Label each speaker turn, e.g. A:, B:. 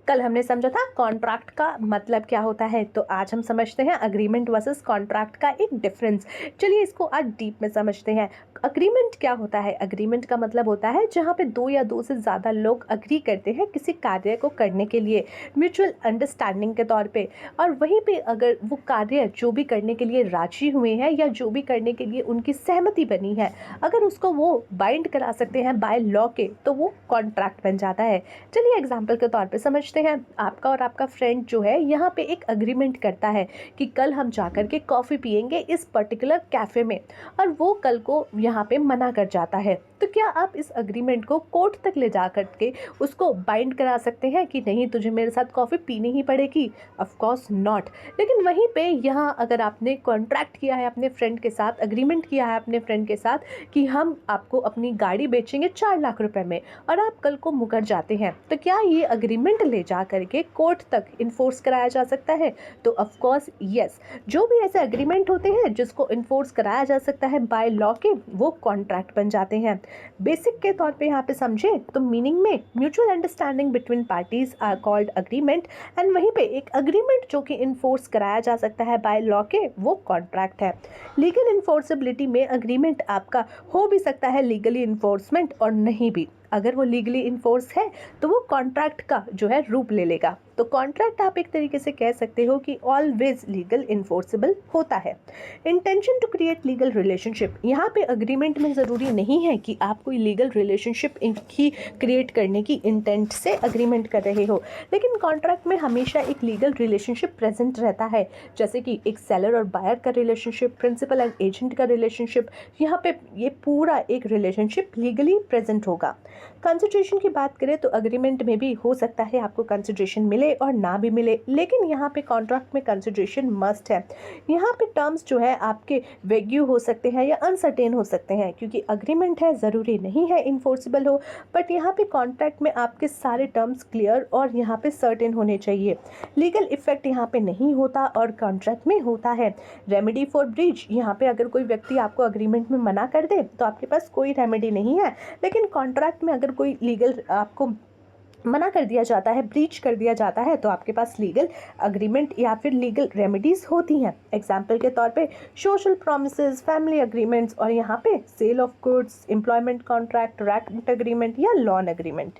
A: कल हमने समझा था कॉन्ट्रैक्ट का मतलब क्या होता है, तो आज हम समझते हैं अग्रीमेंट वर्सेस कॉन्ट्रैक्ट का एक डिफरेंस। चलिए इसको आज डीप में समझते हैं। अग्रीमेंट क्या होता है? अग्रीमेंट का मतलब होता है जहाँ पे दो या दो से ज़्यादा लोग अग्री करते हैं किसी कार्य को करने के लिए म्यूचुअल अंडरस्टैंडिंग के तौर पे, और वहीं पे अगर वो कार्य जो भी करने के लिए राजी हुए हैं या जो भी करने के लिए उनकी सहमति बनी है, अगर उसको वो बाइंड करा सकते हैं बाय लॉ के, तो वो कॉन्ट्रैक्ट बन जाता है। चलिए एग्जाम्पल के तौर पे समझते हैं। आपका और आपका फ्रेंड जो है यहाँ पे एक अग्रीमेंट करता है कि कल हम जाकर के कॉफ़ी पियेंगे इस पर्टिकुलर कैफ़े में, और वो कल को यहाँ पे मना कर जाता है। तो क्या आप इस अग्रीमेंट को कोर्ट तक ले जा करके उसको बाइंड करा सकते हैं कि नहीं, तुझे मेरे साथ कॉफ़ी पीनी ही पड़ेगी? Of course not. लेकिन वहीं पे यहाँ अगर आपने कॉन्ट्रैक्ट किया है अपने फ्रेंड के साथ, अग्रीमेंट किया है अपने फ्रेंड के साथ कि हम आपको अपनी गाड़ी बेचेंगे 4 लाख रुपए में, और आप कल को मुकर जाते हैं, तो क्या ये अग्रीमेंट ले जा करके कोर्ट तक इन्फोर्स कराया जा सकता है? तो ऑफ कोर्स यस। जो भी ऐसे अग्रीमेंट होते हैं जिसको इन्फोर्स कराया जा सकता है बाय लॉ के, वो कॉन्ट्रैक्ट बन जाते हैं। बेसिक के तौर पे यहाँ पे समझे तो मीनिंग में mutual understanding between parties are called agreement, and वहीं पे एक अग्रीमेंट जो कि इन्फोर्स कराया जा सकता है बाय लॉ के, वो कॉन्ट्रैक्ट है। लीगल इन्फोर्सेबिलिटी में अग्रीमेंट आपका हो भी सकता है लीगली इन्फोर्समेंट और नहीं भी। अगर वो लीगली इन्फोर्स है तो वो कॉन्ट्रैक्ट का जो है रूप ले लेगा। तो कॉन्ट्रैक्ट आप एक तरीके से कह सकते हो कि ऑलवेज लीगल इन्फोर्सेबल होता है। Intention to create legal relationship, यहाँ पे अग्रीमेंट में ज़रूरी नहीं है कि आप कोई लीगल रिलेशनशिप ही क्रिएट करने की इंटेंट से अग्रीमेंट कर रहे हो, लेकिन कॉन्ट्रैक्ट में हमेशा एक लीगल रिलेशनशिप प्रेजेंट रहता है, जैसे कि एक सेलर और बायर का रिलेशनशिप, प्रिंसिपल एंड एजेंट का रिलेशनशिप। यहाँ पे ये पूरा एक रिलेशनशिप लीगली प्रेजेंट होगा। कंसिडरेशन की बात करें तो अग्रीमेंट में भी हो सकता है आपको कंसिडरेशन मिले और ना भी मिले, लेकिन यहाँ पे कॉन्ट्रैक्ट में कंसिडरेशन मस्ट है। यहाँ पे टर्म्स जो है आपके वेग्यू हो सकते हैं या अनसर्टेन हो सकते हैं, क्योंकि अग्रीमेंट है, ज़रूरी नहीं है इन्फोर्सिबल हो, बट यहाँ पे कॉन्ट्रैक्ट में आपके सारे टर्म्स क्लियर और यहाँ पे सर्टेन होने चाहिए। लीगल इफेक्ट यहाँ पे नहीं होता और कॉन्ट्रैक्ट में होता है। रेमेडी फॉर ब्रीच, यहाँ पे अगर कोई व्यक्ति आपको अग्रीमेंट में मना कर दे तो आपके पास कोई रेमेडी नहीं है, लेकिन कॉन्ट्रैक्ट में अगर कोई लीगल आपको मना कर दिया जाता है, ब्रीच कर दिया जाता है, तो आपके पास लीगल अग्रीमेंट या फिर लीगल रेमेडीज होती हैं। एग्जाम्पल के तौर पे सोशल प्रॉमिसेस, फैमिली अग्रीमेंट्स, और यहाँ पे sale of goods, employment contract, rent agreement या लॉन अग्रीमेंट।